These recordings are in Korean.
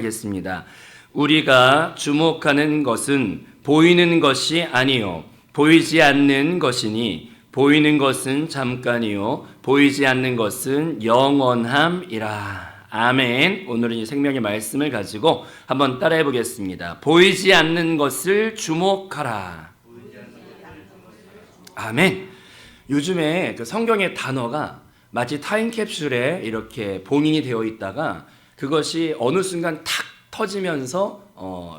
하겠습니다. 우리가 주목하는 것은 보이는 것이 아니요 보이지 않는 것이니 보이는 것은 잠깐이요 보이지 않는 것은 영원함이라. 아멘. 오늘은 이 생명의 말씀을 가지고 한번 따라해 보겠습니다. 보이지 않는 것을 주목하라. 아멘. 요즘에 그 성경의 단어가 마치 타임캡슐에 이렇게 봉인이 되어 있다가 그것이 어느 순간 탁 터지면서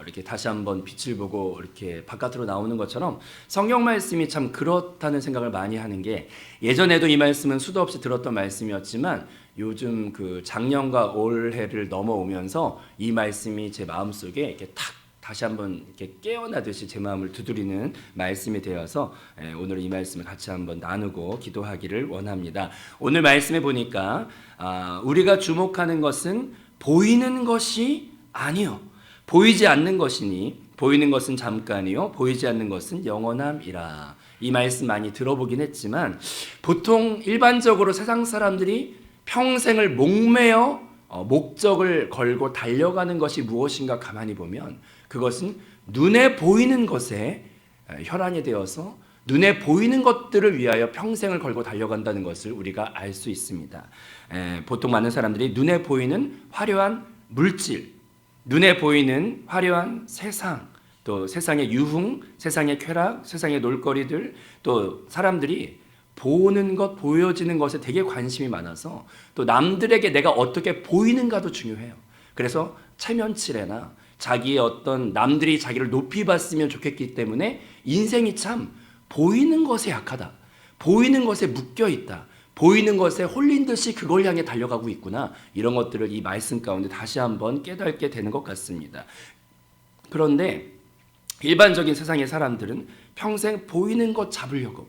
이렇게 다시 한번 빛을 보고 이렇게 바깥으로 나오는 것처럼 성경 말씀이 참 그렇다는 생각을 많이 하는 게, 예전에도 이 말씀은 수도 없이 들었던 말씀이었지만 요즘 그 작년과 올해를 넘어오면서 이 말씀이 제 마음속에 이렇게 탁 다시 한번 이렇게 깨어나듯이 제 마음을 두드리는 말씀이 되어서 오늘 이 말씀을 같이 한번 나누고 기도하기를 원합니다. 오늘 말씀에 보니까 우리가 주목하는 것은 보이는 것이 아니요 보이지 않는 것이니 보이는 것은 잠깐이요 보이지 않는 것은 영원함이라. 이 말씀 많이 들어보긴 했지만 보통 일반적으로 세상 사람들이 평생을 목매어 목적을 걸고 달려가는 것이 무엇인가 가만히 보면 그것은 눈에 보이는 것에 혈안이 되어서 눈에 보이는 것들을 위하여 평생을 걸고 달려간다는 것을 우리가 알 수 있습니다. 보통 많은 사람들이 눈에 보이는 화려한 물질, 눈에 보이는 화려한 세상, 또 세상의 유흥, 세상의 쾌락, 세상의 놀거리들, 또 사람들이 보는 것, 보여지는 것에 되게 관심이 많아서 또 남들에게 내가 어떻게 보이는가도 중요해요. 그래서 체면치레나 자기의 어떤 남들이 자기를 높이 봤으면 좋겠기 때문에 인생이 참 보이는 것에 약하다, 보이는 것에 묶여 있다, 보이는 것에 홀린 듯이 그걸 향해 달려가고 있구나, 이런 것들을 이 말씀 가운데 다시 한번 깨닫게 되는 것 같습니다. 그런데 일반적인 세상의 사람들은 평생 보이는 것 잡으려고,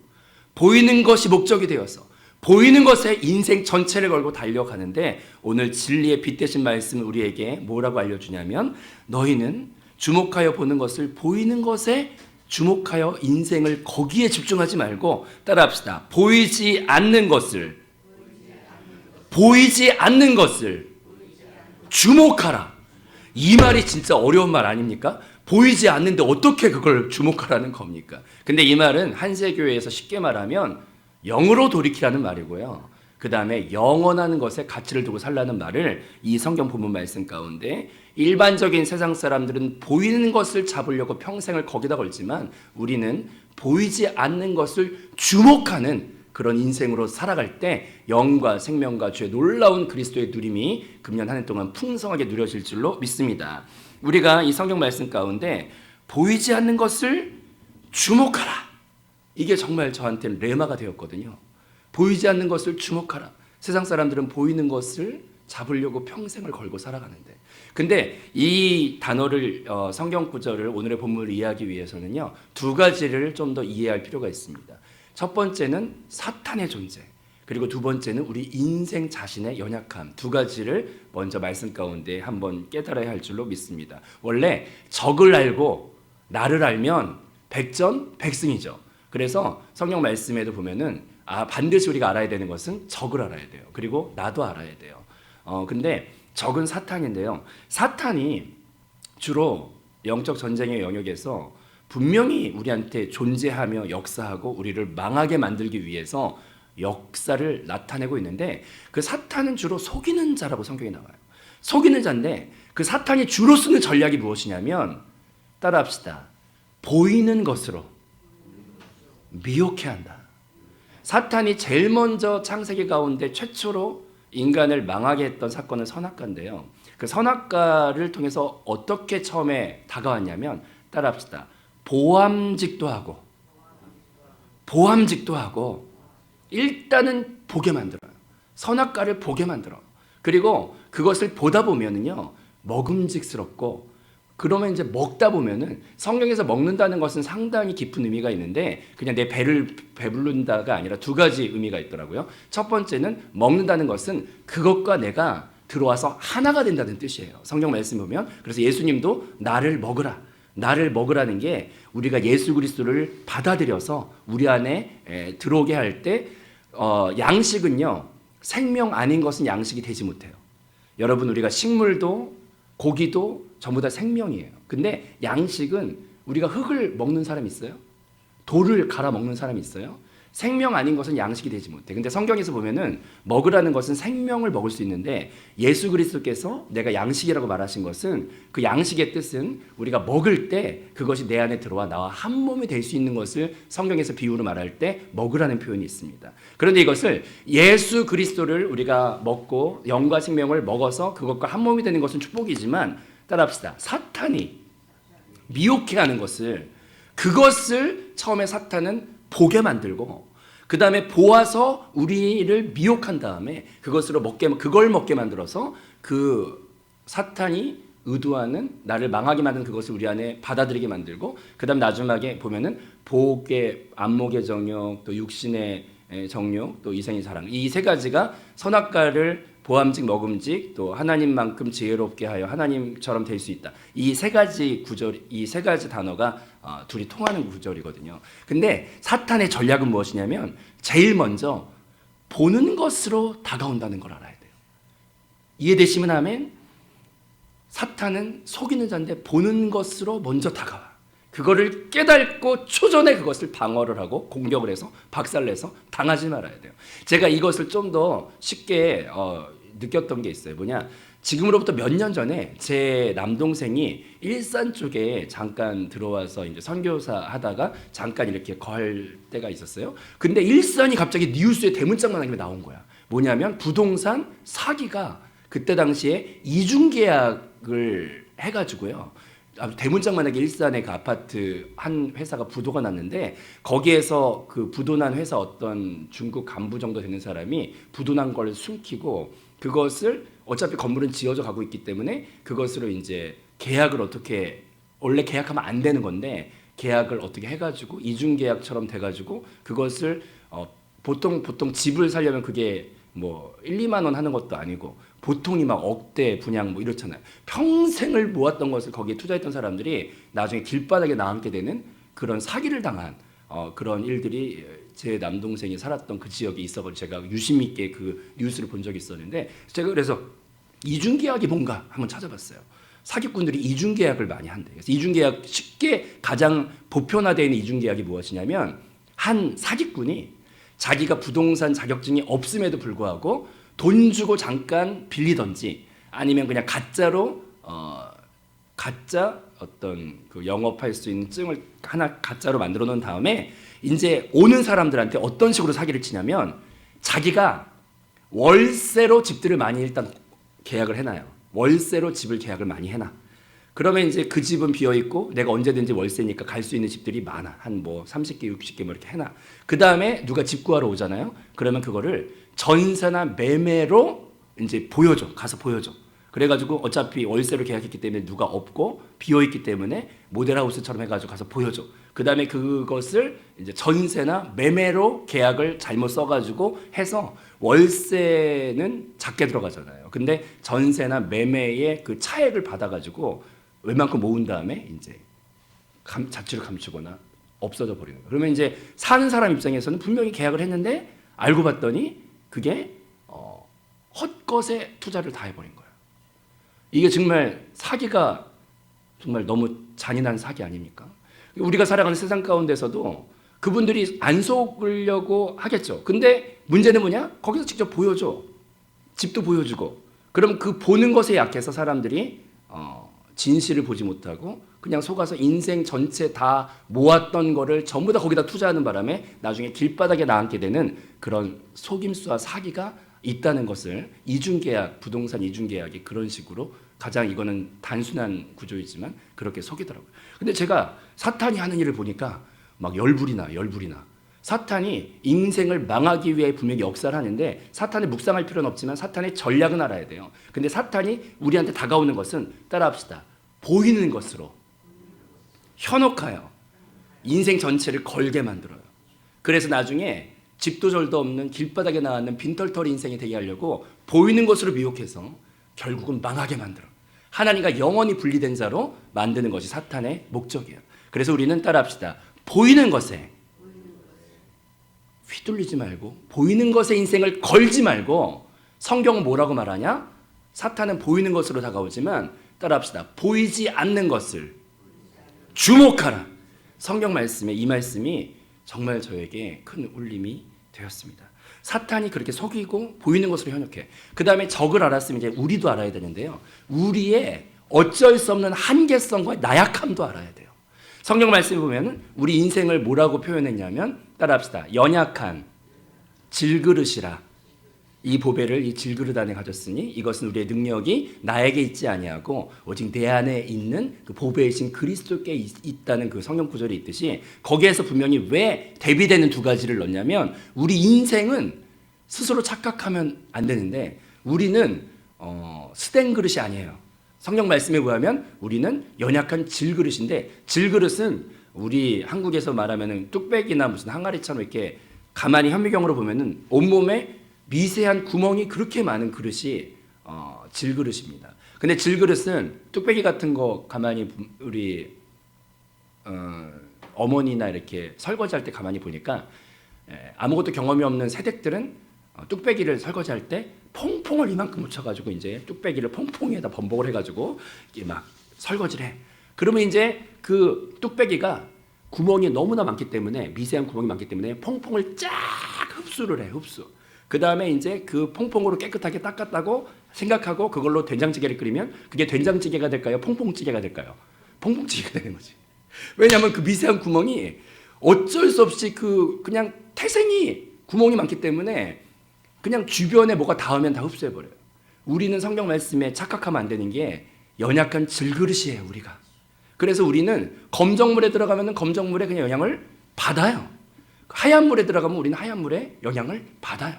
보이는 것이 목적이 되어서 보이는 것에 인생 전체를 걸고 달려가는데, 오늘 진리의 빛 되신 말씀은 우리에게 뭐라고 알려주냐면, 너희는 주목하여 보는 것을 보이는 것에 주목하여 인생을 거기에 집중하지 말고, 따라합시다. 보이지 않는 것을 주목하라. 이 말이 진짜 어려운 말 아닙니까? 보이지 않는데 어떻게 그걸 주목하라는 겁니까? 근데 이 말은 한세교회에서 쉽게 말하면 영으로 돌이키라는 말이고요. 그 다음에 영원한 것에 가치를 두고 살라는 말을 이 성경 본문 말씀 가운데, 일반적인 세상 사람들은 보이는 것을 잡으려고 평생을 거기다 걸지만 우리는 보이지 않는 것을 주목하는 그런 인생으로 살아갈 때 영과 생명과 주의 놀라운 그리스도의 누림이 금년 한 해 동안 풍성하게 누려질 줄로 믿습니다. 우리가 이 성경 말씀 가운데 보이지 않는 것을 주목하라, 이게 정말 저한테는 레마가 되었거든요. 보이지 않는 것을 주목하라. 세상 사람들은 보이는 것을 잡으려고 평생을 걸고 살아가는데, 근데 이 단어를 성경 구절을 오늘의 본문을 이해하기 위해서는요, 두 가지를 좀 더 이해할 필요가 있습니다. 첫 번째는 사탄의 존재, 그리고 두 번째는 우리 인생 자신의 연약함, 두 가지를 먼저 말씀 가운데 한번 깨달아야 할 줄로 믿습니다. 원래 적을 알고 나를 알면 백전백승이죠. 그래서 성경 말씀에도 보면은 반드시 우리가 알아야 되는 것은 적을 알아야 돼요. 그리고 나도 알아야 돼요. 근데 적은 사탄인데요. 사탄이 주로 영적 전쟁의 영역에서 분명히 우리한테 존재하며 역사하고 우리를 망하게 만들기 위해서 역사를 나타내고 있는데, 그 사탄은 주로 속이는 자라고 성경에 나와요. 속이는 자인데 그 사탄이 주로 쓰는 전략이 무엇이냐면, 따라합시다. 보이는 것으로 미혹해 한다. 사탄이 제일 먼저 창세기 가운데 최초로 인간을 망하게 했던 사건은 선악과인데요. 그 선악과를 통해서 어떻게 처음에 다가왔냐면, 따라합시다. 보암직도 하고 일단은 보게 만들어요. 선악과를 보게 만들어. 그리고 그것을 보다 보면은요, 먹음직스럽고, 그러면 이제 먹다 보면은, 성경에서 먹는다는 것은 상당히 깊은 의미가 있는데 그냥 내 배를 배부른다가 아니라 두 가지 의미가 있더라고요. 첫 번째는 먹는다는 것은 그것과 내가 들어와서 하나가 된다는 뜻이에요. 성경 말씀 보면. 그래서 예수님도 나를 먹으라는 게 우리가 예수 그리스도를 받아들여서 우리 안에 들어오게 할 때 양식은요, 생명 아닌 것은 양식이 되지 못해요. 여러분, 우리가 식물도 고기도 전부 다 생명이에요. 근데 양식은 우리가 흙을 먹는 사람이 있어요? 돌을 갈아 먹는 사람이 있어요? 생명 아닌 것은 양식이 되지 못해. 근데 성경에서 보면은 먹으라는 것은 생명을 먹을 수 있는데 예수 그리스도께서 내가 양식이라고 말하신 것은 그 양식의 뜻은 우리가 먹을 때 그것이 내 안에 들어와 나와 한 몸이 될 수 있는 것을 성경에서 비유로 말할 때 먹으라는 표현이 있습니다. 그런데 이것을 예수 그리스도를 우리가 먹고 영과 생명을 먹어서 그것과 한 몸이 되는 것은 축복이지만 따라합시다. 사탄이 미혹해하는 것을 그것을 처음에 사탄은 보게 만들고 그 다음에 보아서 우리를 미혹한 다음에 그걸 먹게 만들어서 그 사탄이 의도하는 나를 망하게 만든 그것을 우리 안에 받아들이게 만들고 그 다음 나중에 보면은 복의 안목의 정욕 또 육신의 정욕 또 이생의 사랑 이 세 가지가 선악과를 보암직 먹음직 또 하나님만큼 지혜롭게 하여 하나님처럼 될 수 있다. 이 세 가지 구절, 이 세 가지 단어가 둘이 통하는 구절이거든요. 근데 사탄의 전략은 무엇이냐면 제일 먼저 보는 것으로 다가온다는 걸 알아야 돼요. 이해되시면 아멘? 사탄은 속이는 자인데 보는 것으로 먼저 다가와. 그거를 깨닫고 초전에 그것을 방어를 하고 공격을 해서 박살내서 당하지 말아야 돼요. 제가 이것을 좀 더 쉽게 느꼈던 게 있어요. 뭐냐? 지금으로부터 몇 년 전에 제 남동생이 일산 쪽에 잠깐 들어와서 이제 선교사 하다가 잠깐 이렇게 걸 때가 있었어요. 근데 일산이 갑자기 뉴스에 대문짝만하게 나온 거야. 뭐냐면 부동산 사기가 그때 당시에 이중계약을 해가지고요. 대문짝만하게 일산의 그 아파트 한 회사가 부도가 났는데 거기에서 그 부도난 회사 어떤 중국 간부 정도 되는 사람이 부도난 걸 숨기고 그것을 어차피 건물은 지어져 가고 있기 때문에 그것으로 이제 계약을 어떻게 원래 계약하면 안 되는 건데 계약을 어떻게 해가지고 이중계약처럼 돼가지고 그것을 보통 집을 살려면 그게 뭐 1, 2만 원 하는 것도 아니고 보통이 막 억대 분양 뭐 이렇잖아요. 평생을 모았던 것을 거기에 투자했던 사람들이 나중에 길바닥에 나앉게 되는 그런 사기를 당한 그런 일들이 제 남동생이 살았던 그 지역에 있어서 제가 유심 있게 그 뉴스를 본 적이 있었는데 제가 그래서 이중계약이 뭔가 한번 찾아봤어요. 사기꾼들이 이중계약을 많이 한대요. 그래서 이중계약 쉽게 가장 보편화되어 있는 이중계약이 무엇이냐면 한 사기꾼이 자기가 부동산 자격증이 없음에도 불구하고 돈 주고 잠깐 빌리던지 아니면 그냥 가짜로 가짜 어떤 그 영업할 수 있는 증을 하나 가짜로 만들어 놓은 다음에 이제 오는 사람들한테 어떤 식으로 사기를 치냐면 자기가 월세로 집들을 많이 일단 계약을 해놔요. 월세로 집을 계약을 많이 해놔. 그러면 이제 그 집은 비어 있고 내가 언제든지 월세니까 갈 수 있는 집들이 많아. 한 뭐 30개, 60개 뭐 이렇게 해놔. 그 다음에 누가 집 구하러 오잖아요. 그러면 그거를 전세나 매매로 이제 보여줘. 가서 보여줘. 그래가지고 어차피 월세로 계약했기 때문에 누가 없고 비어 있기 때문에 모델하우스처럼 해가지고 가서 보여줘. 그 다음에 그것을 이제 전세나 매매로 계약을 잘못 써가지고 해서 월세는 작게 들어가잖아요. 근데 전세나 매매의 그 차액을 받아가지고 웬만큼 모은 다음에 이제 자취를 감추거나 없어져 버리는 거예요. 그러면 이제 사는 사람 입장에서는 분명히 계약을 했는데 알고 봤더니 그게 헛것에 투자를 다 해버린 거예요. 이게 정말 사기가 정말 너무 잔인한 사기 아닙니까? 우리가 살아가는 세상 가운데서도 그분들이 안 속으려고 하겠죠. 근데 문제는 뭐냐? 거기서 직접 보여줘. 집도 보여주고. 그럼 그 보는 것에 약해서 사람들이 진실을 보지 못하고 그냥 속아서 인생 전체 다 모았던 거를 전부 다 거기다 투자하는 바람에 나중에 길바닥에 나앉게 되는 그런 속임수와 사기가 있다는 것을 이중계약, 부동산 이중계약이 그런 식으로 가장 이거는 단순한 구조이지만 그렇게 속이더라고요. 근데 제가 사탄이 하는 일을 보니까 막 열불이 나. 사탄이 인생을 망하기 위해 분명히 역사를 하는데 사탄을 묵상할 필요는 없지만 사탄의 전략은 알아야 돼요. 근데 사탄이 우리한테 다가오는 것은 따라합시다. 보이는 것으로 현혹하여 인생 전체를 걸게 만들어요. 그래서 나중에 집도 절도 없는 길바닥에 나왔는 빈털터리 인생이 되게 하려고 보이는 것으로 미혹해서 결국은 망하게 만들어. 하나님과 영원히 분리된 자로 만드는 것이 사탄의 목적이에요. 그래서 우리는 따라합시다. 보이는 것에 휘둘리지 말고 보이는 것에 인생을 걸지 말고 성경은 뭐라고 말하냐? 사탄은 보이는 것으로 다가오지만 따라합시다. 보이지 않는 것을 주목하라. 성경 말씀에 이 말씀이 정말 저에게 큰 울림이 되었습니다. 사탄이 그렇게 속이고 보이는 것으로 현혹해. 그 다음에 적을 알았으면 이제 우리도 알아야 되는데요. 우리의 어쩔 수 없는 한계성과 나약함도 알아야 돼요. 성경 말씀에 보면 우리 인생을 뭐라고 표현했냐면 따라합시다. 연약한 질그릇이라. 이 보배를 이 질그릇 안에 가졌으니 이것은 우리의 능력이 나에게 있지 아니하고 오직 내 안에 있는 그 보배이신 그리스도께 있다는 그 성경 구절이 있듯이 거기에서 분명히 왜 대비되는 두 가지를 넣냐면 우리 인생은 스스로 착각하면 안 되는데 우리는 스텐 그릇이 아니에요. 성경 말씀에 보면 우리는 연약한 질그릇인데 질그릇은 우리 한국에서 말하면 뚝배기나 무슨 항아리처럼 이렇게 가만히 현미경으로 보면은 온몸에 미세한 구멍이 그렇게 많은 그릇이 질그릇입니다. 근데 질그릇은 뚝배기 같은 거 가만히 우리 어머니나 이렇게 설거지할 때 가만히 보니까 아무것도 경험이 없는 새댁들은 뚝배기를 설거지할 때 퐁퐁을 이만큼 묻혀가지고 이제 뚝배기를 퐁퐁에다 범벅을 해가지고 이게 막 설거지를 해. 그러면 이제 그 뚝배기가 구멍이 너무나 많기 때문에 미세한 구멍이 많기 때문에 퐁퐁을 쫙 흡수를 해. 흡수. 그 다음에 이제 그 퐁퐁으로 깨끗하게 닦았다고 생각하고 그걸로 된장찌개를 끓이면 그게 된장찌개가 될까요? 퐁퐁찌개가 될까요? 퐁퐁찌개가 되는 거지. 왜냐하면 그 미세한 구멍이 어쩔 수 없이 그냥 태생이 구멍이 많기 때문에 그냥 주변에 뭐가 닿으면 다 흡수해버려요. 우리는 성경 말씀에 착각하면 안 되는 게 연약한 질그릇이에요, 우리가. 그래서 우리는 검정물에 들어가면 검정물에 그냥 영향을 받아요. 하얀 물에 들어가면 우리는 하얀 물에 영향을 받아요.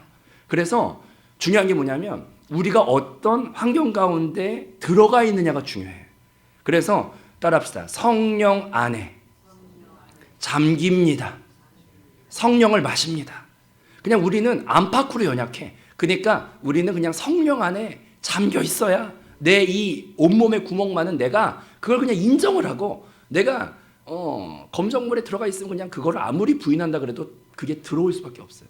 그래서 중요한 게 뭐냐면 우리가 어떤 환경 가운데 들어가 있느냐가 중요해요. 그래서 따라합시다. 성령 안에 잠깁니다. 성령을 마십니다. 그냥 우리는 안팎으로 연약해. 그러니까 우리는 그냥 성령 안에 잠겨 있어야 내 이 온몸에 구멍 많은 내가 그걸 그냥 인정을 하고 내가 검정물에 들어가 있으면 그냥 그걸 아무리 부인한다 그래도 그게 들어올 수밖에 없어요.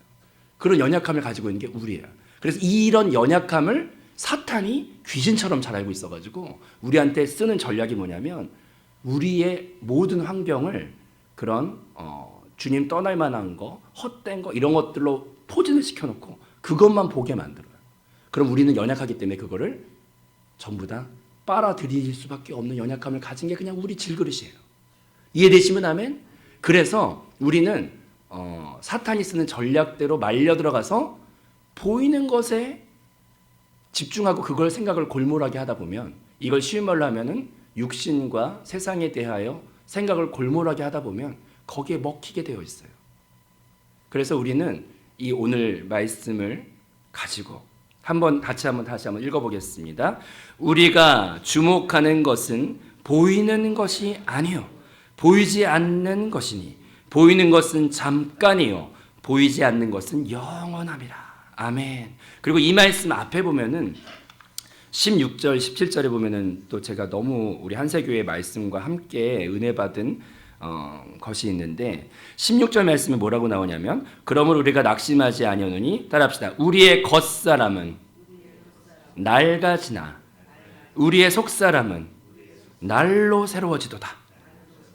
그런 연약함을 가지고 있는 게 우리예요. 그래서 이런 연약함을 사탄이 귀신처럼 잘 알고 있어가지고 우리한테 쓰는 전략이 뭐냐면 우리의 모든 환경을 그런 주님 떠날 만한 거, 헛된 거 이런 것들로 포진을 시켜놓고 그것만 보게 만들어요. 그럼 우리는 연약하기 때문에 그거를 전부 다 빨아들일 수밖에 없는 연약함을 가진 게 그냥 우리 질그릇이에요. 이해되시면 아멘? 그래서 우리는 사탄이 쓰는 전략대로 말려 들어가서 보이는 것에 집중하고 그걸 생각을 골몰하게 하다 보면 이걸 쉬운 말로 하면은 육신과 세상에 대하여 생각을 골몰하게 하다 보면 거기에 먹히게 되어 있어요. 그래서 우리는 이 오늘 말씀을 가지고 다시 한번 읽어보겠습니다. 우리가 주목하는 것은 보이는 것이 아니요 보이지 않는 것이니 보이는 것은 잠깐이요 보이지 않는 것은 영원함이라. 아멘. 그리고 이 말씀 앞에 보면은 16절 17절에 보면은 또 제가 너무 우리 한세교회 말씀과 함께 은혜 받은 것이 있는데 16절 말씀에 뭐라고 나오냐면 그러므로 우리가 낙심하지 아니하노니 따라합시다. 우리의 겉사람은 낡아지나 우리의 속사람은 날로 새로워지도다.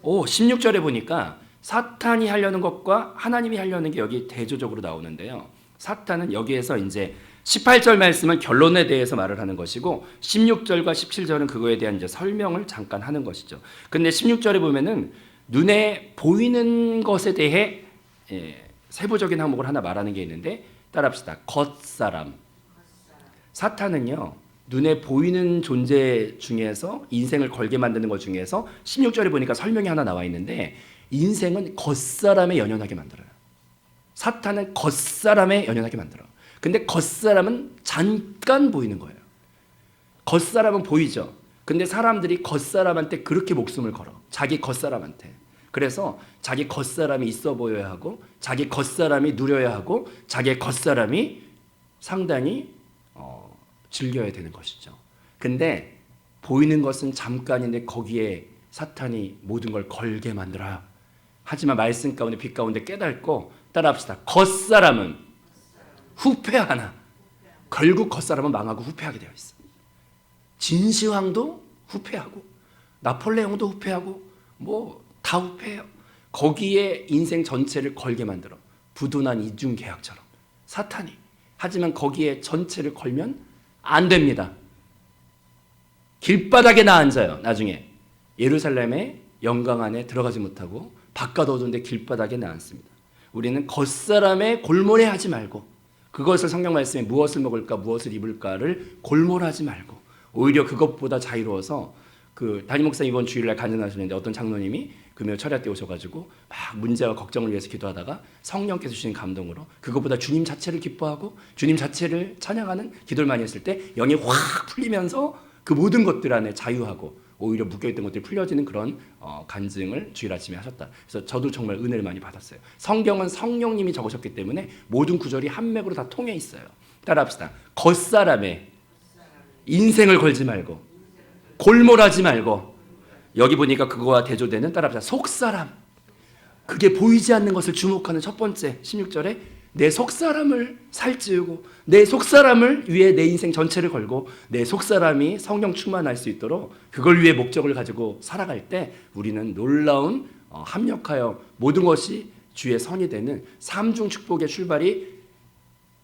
16절에 보니까 사탄이 하려는 것과 하나님이 하려는 게 여기 대조적으로 나오는데요. 사탄은 여기에서 이제 18절 말씀은 결론에 대해서 말을 하는 것이고 16절과 17절은 그거에 대한 이제 설명을 잠깐 하는 것이죠. 근데 16절에 보면은 눈에 보이는 것에 대해 세부적인 항목을 하나 말하는 게 있는데 따라합시다. 겉사람. 사탄은요. 눈에 보이는 존재 중에서 인생을 걸게 만드는 것 중에서 16절에 보니까 설명이 하나 나와 있는데 인생은 겉사람에 연연하게 만들어요. 사탄은 겉사람에 연연하게 만들어요. 근데 겉사람은 잠깐 보이는 거예요. 겉사람은 보이죠. 근데 사람들이 겉사람한테 그렇게 목숨을 걸어. 자기 겉사람한테. 그래서 자기 겉사람이 있어 보여야 하고 자기 겉사람이 누려야 하고 자기 겉사람이 상당히 즐겨야 되는 것이죠. 근데 보이는 것은 잠깐인데 거기에 사탄이 모든 걸 걸게 만들어요. 하지만 말씀 가운데 빛 가운데 깨닫고 따라합시다. 겉사람은 후패하나 결국 겉사람은 망하고 후패하게 되어 있어. 진시황도 후패하고 나폴레옹도 후패하고 뭐 다 후패해요. 거기에 인생 전체를 걸게 만들어. 부도난 이중 계약처럼 사탄이. 하지만 거기에 전체를 걸면 안 됩니다. 길바닥에 앉아요. 나중에 예루살렘의 영광 안에 들어가지 못하고 바깥 어두운데 길바닥에 앉습니다. 우리는 겉사람의 골몰해하지 말고 그것을 성경 말씀에 무엇을 먹을까 무엇을 입을까를 골몰하지 말고 오히려 그것보다 자유로워서 그 담임 목사 이번 주일날 간증하시는데 어떤 장로님이 금요 철야 때 오셔가지고 막 문제와 걱정을 위해서 기도하다가 성령께서 주신 감동으로 그것보다 주님 자체를 기뻐하고 주님 자체를 찬양하는 기도를 많이 했을 때 영이 확 풀리면서 그 모든 것들 안에 자유하고 오히려 묶여있던 것들이 풀려지는 그런 간증을 주일 아침에 하셨다. 그래서 저도 정말 은혜를 많이 받았어요. 성경은 성령님이 적으셨기 때문에 모든 구절이 한 맥으로 다 통해 있어요. 따라합시다. 겉사람의 인생을 걸지 말고 골몰하지 말고 여기 보니까 그거와 대조되는 따라합시다. 속사람. 그게 보이지 않는 것을 주목하는 첫 번째 16절에 내 속사람을 살찌우고 내 속사람을 위해 내 인생 전체를 걸고 내 속사람이 성령 충만할 수 있도록 그걸 위해 목적을 가지고 살아갈 때 우리는 놀라운 합력하여 모든 것이 주의 선이 되는 삼중 축복의 출발이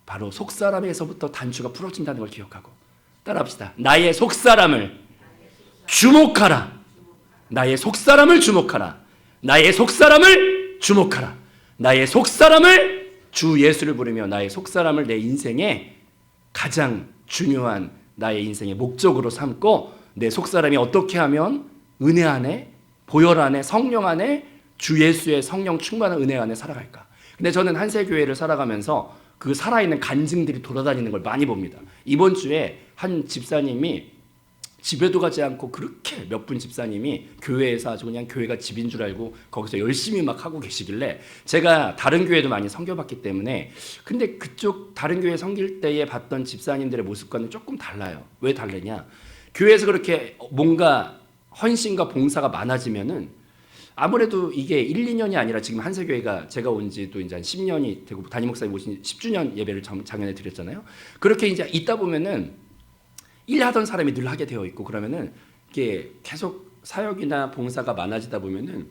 바로 속사람에서부터 단추가 풀어진다는 걸 기억하고 따라합시다. 나의 속사람을 주목하라. 나의 속사람을 주목하라. 나의 속사람을 주목하라. 나의 속사람을 주 예수를 부르며 나의 속사람을 내 인생의 가장 중요한 나의 인생의 목적으로 삼고 내 속사람이 어떻게 하면 은혜 안에 보혈 안에 성령 안에 주 예수의 성령 충만한 은혜 안에 살아갈까. 근데 저는 한세교회를 살아가면서 그 살아있는 간증들이 돌아다니는 걸 많이 봅니다. 이번 주에 한 집사님이 집에도 가지 않고 그렇게 몇 분 집사님이 교회에서 아주 그냥 교회가 집인 줄 알고 거기서 열심히 막 하고 계시길래 제가 다른 교회도 많이 섬겨봤기 때문에 근데 그쪽 다른 교회 섬길 때에 봤던 집사님들의 모습과는 조금 달라요. 왜 다르냐? 교회에서 그렇게 뭔가 헌신과 봉사가 많아지면은 아무래도 이게 1, 2년이 아니라 지금 한세교회가 제가 온 지도 이제 한 10년이 되고 담임 목사님 오신 10주년 예배를 작년에 드렸잖아요. 그렇게 이제 있다 보면은 일하던 사람이 늘 하게 되어 있고 그러면은 이게 계속 사역이나 봉사가 많아지다 보면은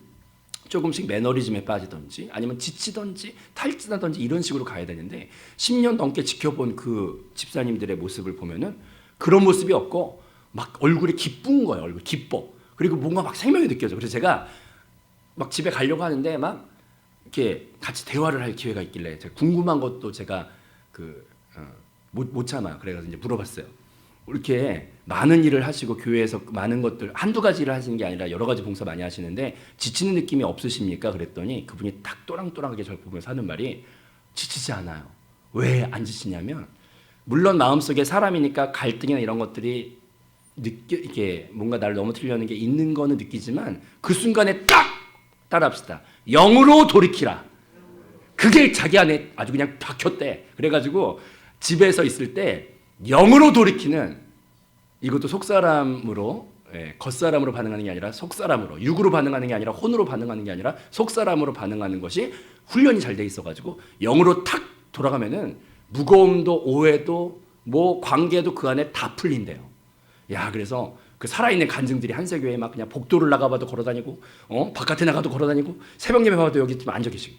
조금씩 매너리즘에 빠지든지 아니면 지치든지 탈진하든지 이런 식으로 가야 되는데 10년 넘게 지켜본 그 집사님들의 모습을 보면은 그런 모습이 없고 막 얼굴이 기쁜 거예요. 얼굴 기뻐. 그리고 뭔가 막 생명이 느껴져. 그래서 제가 막 집에 가려고 하는데 막 이렇게 같이 대화를 할 기회가 있길래 제가 궁금한 것도 제가 못 참아. 그래서 이제 물어봤어요. 이렇게 많은 일을 하시고 교회에서 많은 것들 한두 가지 일을 하시는 게 아니라 여러 가지 봉사 많이 하시는데 지치는 느낌이 없으십니까? 그랬더니 그분이 딱 또랑또랑하게 저를 보면서 하는 말이 지치지 않아요. 왜 안 지치냐면 물론 마음속에 사람이니까 갈등이나 이런 것들이 이게 뭔가 나를 넘어뜨리려는 게 있는 거는 느끼지만 그 순간에 딱 따라합시다. 영으로 돌이키라. 그게 자기 안에 아주 그냥 박혔대. 그래가지고 집에서 있을 때 영으로 돌이키는 이것도 속사람으로 겉사람으로 반응하는 게 아니라 속사람으로 육으로 반응하는 게 아니라 혼으로 반응하는 게 아니라 속사람으로 반응하는 것이 훈련이 잘 돼 있어가지고 영으로 탁 돌아가면은 무거움도 오해도 뭐 관계도 그 안에 다 풀린대요. 야 그래서 그 살아있는 간증들이 한세교회에 막 그냥 복도를 나가봐도 걸어다니고 바깥에 나가도 걸어다니고 새벽 예배 봐도 여기 좀 앉아 계시고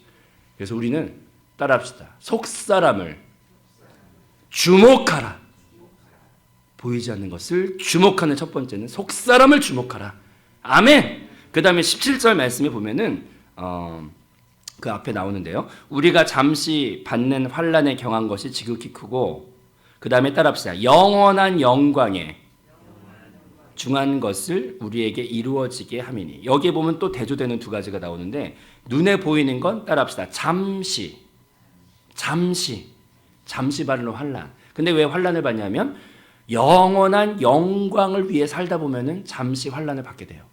그래서 우리는 따라합시다. 속사람을 주목하라. 보이지 않는 것을 주목하는 첫 번째는 속사람을 주목하라. 아멘. 그 다음에 17절 말씀에 보면은 그 앞에 나오는데요. 우리가 잠시 받는 환난에 경한 것이 지극히 크고 그 다음에 따라합시다. 영원한 영광에 중한 것을 우리에게 이루어지게 함이니. 여기에 보면 또 대조되는 두 가지가 나오는데 눈에 보이는 건 따라합시다. 잠시 받는 환난. 근데 왜 환난을 받냐면 영원한 영광을 위해 살다 보면은 잠시 환난을 받게 돼요.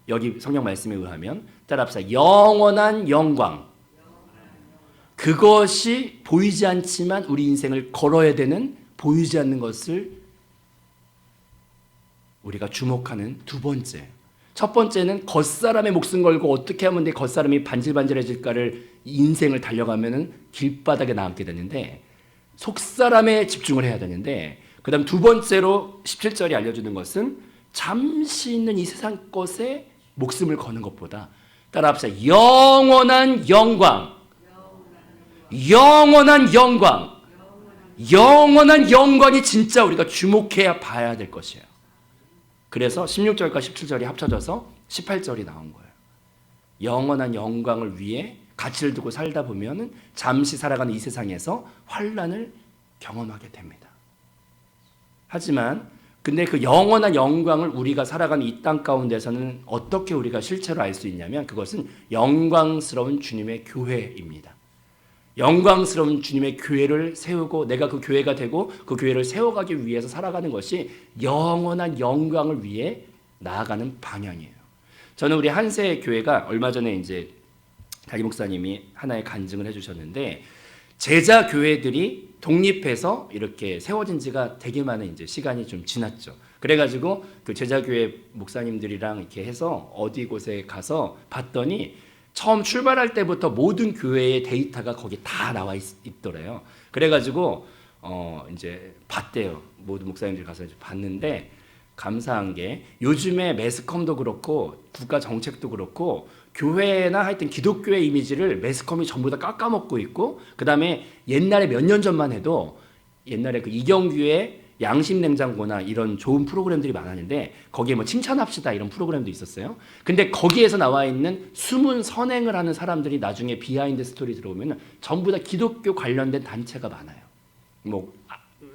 여기 성경 말씀에 의하면 따라합시다. 영원한 영광. 그것이 보이지 않지만 우리 인생을 걸어야 되는 보이지 않는 것을 우리가 주목하는 두 번째. 첫 번째는 겉사람의 목숨 걸고 어떻게 하면 내 겉사람이 반질반질해질까를 인생을 달려가면은 길바닥에 남게 되는데 속사람에 집중을 해야 되는데 그 다음 두 번째로 17절이 알려주는 것은 잠시 있는 이 세상 것에 목숨을 거는 것보다 따라합시다. 영원한 영광, 영원한 영광, 영원한 영광이 진짜 우리가 주목해야 봐야 될 것이에요. 그래서 16절과 17절이 합쳐져서 18절이 나온 거예요. 영원한 영광을 위해 가치를 두고 살다 보면 잠시 살아가는 이 세상에서 환난을 경험하게 됩니다. 하지만 근데 그 영원한 영광을 우리가 살아가는 이 땅 가운데서는 어떻게 우리가 실체로 알 수 있냐면 그것은 영광스러운 주님의 교회입니다. 영광스러운 주님의 교회를 세우고 내가 그 교회가 되고 그 교회를 세워가기 위해서 살아가는 것이 영원한 영광을 위해 나아가는 방향이에요. 저는 우리 한세 교회가 얼마 전에 이제 자기 목사님이 하나의 간증을 해주셨는데 제자 교회들이 독립해서 이렇게 세워진 지가 되게 많은 이제 시간이 좀 지났죠. 그래가지고 그 제자 교회 목사님들이랑 이렇게 해서 어디 곳에 가서 봤더니 처음 출발할 때부터 모든 교회의 데이터가 거기 다 나와 있더래요. 그래가지고 이제 봤대요. 모든 목사님들이 가서 이제 봤는데 감사한 게 요즘에 매스컴도 그렇고 국가 정책도 그렇고 교회나 하여튼 기독교의 이미지를 매스컴이 전부 다 깎아먹고 있고 그 다음에 옛날에 몇 년 전만 해도 옛날에 그 이경규의 양심냉장고나 이런 좋은 프로그램들이 많았는데 거기에 뭐 칭찬합시다 이런 프로그램도 있었어요. 근데 거기에서 나와 있는 숨은 선행을 하는 사람들이 나중에 비하인드 스토리 들어오면 전부 다 기독교 관련된 단체가 많아요. 뭐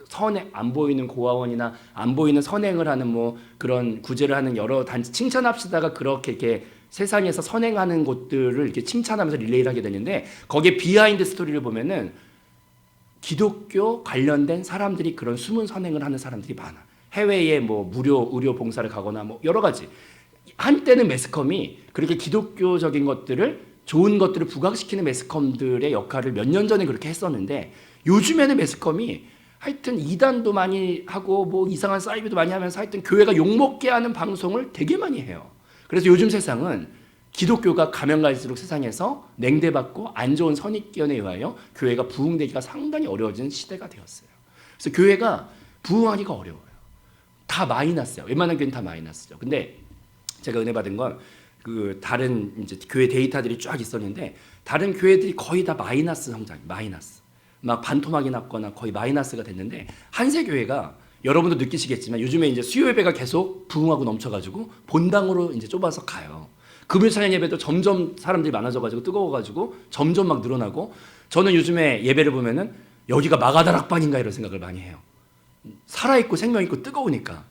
선행 안 보이는 고아원이나 안 보이는 선행을 하는 뭐 그런 구제를 하는 여러 단체 칭찬합시다가 그렇게 이렇게 세상에서 선행하는 곳들을 이렇게 칭찬하면서 릴레이를 하게 되는데 거기에 비하인드 스토리를 보면은 기독교 관련된 사람들이 그런 숨은 선행을 하는 사람들이 많아. 해외에 뭐 무료 의료 봉사를 가거나 뭐 여러 가지. 한때는 매스컴이 그렇게 기독교적인 것들을 좋은 것들을 부각시키는 매스컴들의 역할을 몇 년 전에 그렇게 했었는데 요즘에는 매스컴이 하여튼 이단도 많이 하고 뭐 이상한 사이비도 많이 하면서 하여튼 교회가 욕먹게 하는 방송을 되게 많이 해요. 그래서 요즘 세상은 기독교가 가면 갈수록 세상에서 냉대받고 안 좋은 선입견에 의하여 교회가 부흥되기가 상당히 어려워진 시대가 되었어요. 그래서 교회가 부흥하기가 어려워요. 다 마이너스야. 웬만한 교회는 다 마이너스죠. 근데 제가 은혜 받은 건 그 다른 이제 교회 데이터들이 쫙 있었는데 다른 교회들이 거의 다 마이너스 성장, 마이너스. 막 반토막이 났거나 거의 마이너스가 됐는데 한세 교회가 여러분도 느끼시겠지만 요즘에 이제 수요 예배가 계속 부흥하고 넘쳐가지고 본당으로 이제 좁아서 가요. 금요 찬양 예배도 점점 사람들이 많아져가지고 뜨거워가지고 점점 막 늘어나고 저는 요즘에 예배를 보면은 여기가 마가다락방인가 이런 생각을 많이 해요. 살아있고 생명있고 뜨거우니까.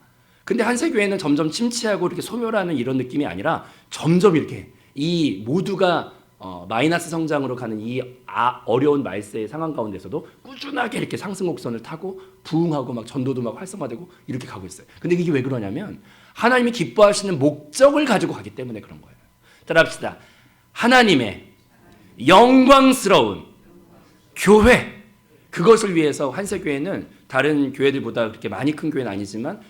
근데 한세교회는 점점 침체하고 이렇게 소멸하는 이런 느낌이 아니라 점점 이렇게 이 모두가 마이너스 성장으로 가는 이 어려운 말세의 상황 가운데서도 꾸준하게 이렇게 상승 곡선을 타고 부흥하고 막 전도도 막 활성화되고 이렇게 가고 있어요. 근데 이게 왜 그러냐면 하나님이 기뻐하시는 목적을 가지고 가기 때문에 그런 거예요. 따라합시다. 하나님의 영광스러운 교회 그것을 위해서 한세교회는 다른 교회들보다 그렇게 많이 큰 교회는 아니지만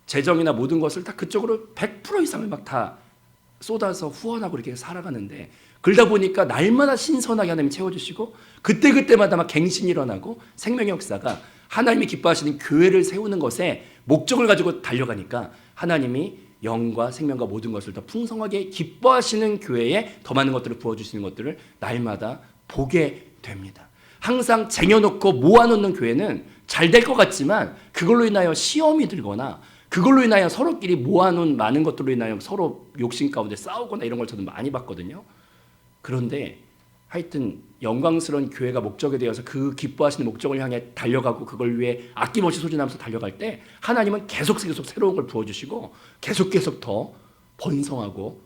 재정이나 모든 것을 다 그쪽으로 100% 이상을 막 다 쏟아서 후원하고 이렇게 살아가는데 그러다 보니까 날마다 신선하게 하나님이 채워주시고 그때그때마다 막 갱신이 일어나고 생명의 역사가 하나님이 기뻐하시는 교회를 세우는 것에 목적을 가지고 달려가니까 하나님이 영과 생명과 모든 것을 더 풍성하게 기뻐하시는 교회에 더 많은 것들을 부어주시는 것들을 날마다 보게 됩니다. 항상 쟁여놓고 모아놓는 교회는 잘 될 것 같지만 그걸로 인하여 시험이 들거나 그걸로 인하여 서로끼리 모아놓은 많은 것들로 인하여 서로 욕심 가운데 싸우거나 이런 걸 저는 많이 봤거든요. 그런데 하여튼 영광스러운 교회가 목적이 되어서 그 기뻐하시는 목적을 향해 달려가고 그걸 위해 아낌없이 소진하면서 달려갈 때 하나님은 계속 새로운 걸 부어주시고 계속 더 번성하고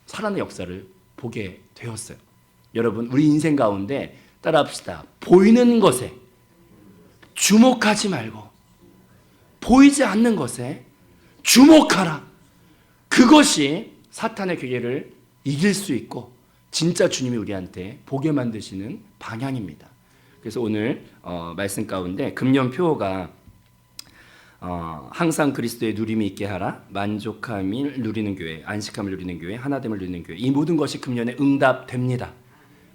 살아나는 역사를 보게 되었어요. 여러분 우리 인생 가운데 따라합시다. 보이는 것에 주목하지 말고 보이지 않는 것에 주목하라. 그것이 사탄의 괴계를 이길 수 있고 진짜 주님이 우리한테 보게 만드시는 방향입니다. 그래서 오늘 말씀 가운데 금년표가 항상 그리스도의 누림이 있게 하라, 만족함을 누리는 교회, 안식함을 누리는 교회, 하나됨을 누리는 교회, 이 모든 것이 금년에 응답됩니다.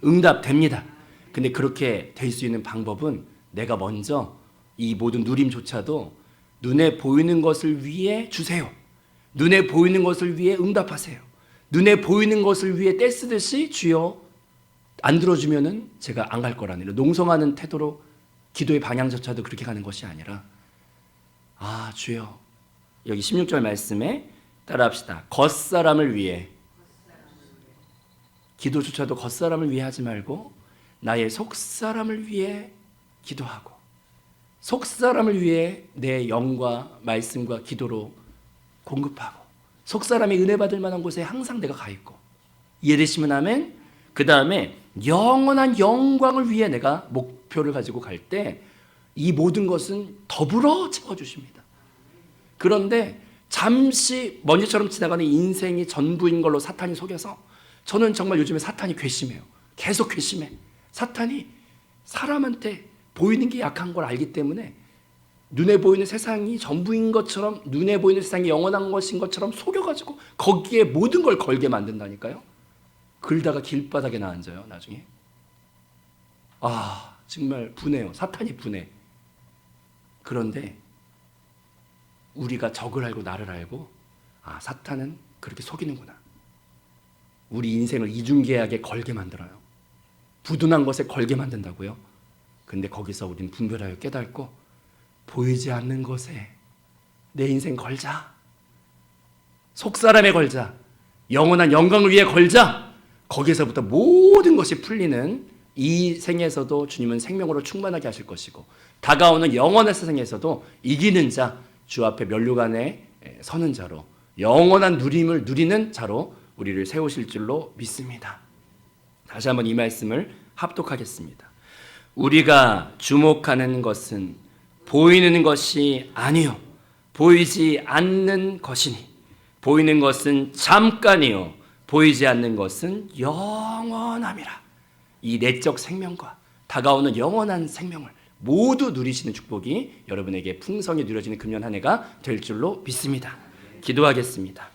응답됩니다. 근데 그렇게 될 수 있는 방법은 내가 먼저 이 모든 누림조차도 눈에 보이는 것을 위해 주세요. 눈에 보이는 것을 위해 응답하세요. 눈에 보이는 것을 위해 떼쓰듯이 주여 안 들어주면은 제가 안 갈 거라는 농성하는 태도로 기도의 방향조차도 그렇게 가는 것이 아니라 주여 여기 16절 말씀에 따라합시다. 겉사람을 위해 기도조차도 겉사람을 위해 하지 말고 나의 속사람을 위해 기도하고 속사람을 위해 내 영과 말씀과 기도로 공급하고 속사람이 은혜 받을 만한 곳에 항상 내가 가 있고 이해되시면 아멘. 그 다음에 영원한 영광을 위해 내가 목표를 가지고 갈 때 이 모든 것은 더불어 채워주십니다. 그런데 잠시 먼지처럼 지나가는 인생이 전부인 걸로 사탄이 속여서 저는 정말 요즘에 사탄이 괘씸해요. 계속 괘씸해. 사탄이 사람한테 보이는 게 약한 걸 알기 때문에 눈에 보이는 세상이 전부인 것처럼 눈에 보이는 세상이 영원한 것인 것처럼 속여가지고 거기에 모든 걸 걸게 만든다니까요. 그러다가 길바닥에 앉아요. 나중에 정말 분해요. 사탄이 분해. 그런데 우리가 적을 알고 나를 알고 사탄은 그렇게 속이는구나. 우리 인생을 이중계약에 걸게 만들어요. 부둔한 것에 걸게 만든다고요. 근데 거기서 우리는 분별하여 깨닫고 보이지 않는 것에 내 인생 걸자. 속사람에 걸자. 영원한 영광을 위해 걸자. 거기서부터 모든 것이 풀리는 이 생에서도 주님은 생명으로 충만하게 하실 것이고 다가오는 영원한 세상에서도 이기는 자, 주 앞에 면류관에 서는 자로 영원한 누림을 누리는 자로 우리를 세우실 줄로 믿습니다. 다시 한번 이 말씀을 합독하겠습니다. 우리가 주목하는 것은 보이는 것이 아니요 보이지 않는 것이니 보이는 것은 잠깐이요 보이지 않는 것은 영원함이라. 이 내적 생명과 다가오는 영원한 생명을 모두 누리시는 축복이 여러분에게 풍성히 누려지는 금년 한 해가 될 줄로 믿습니다. 기도하겠습니다.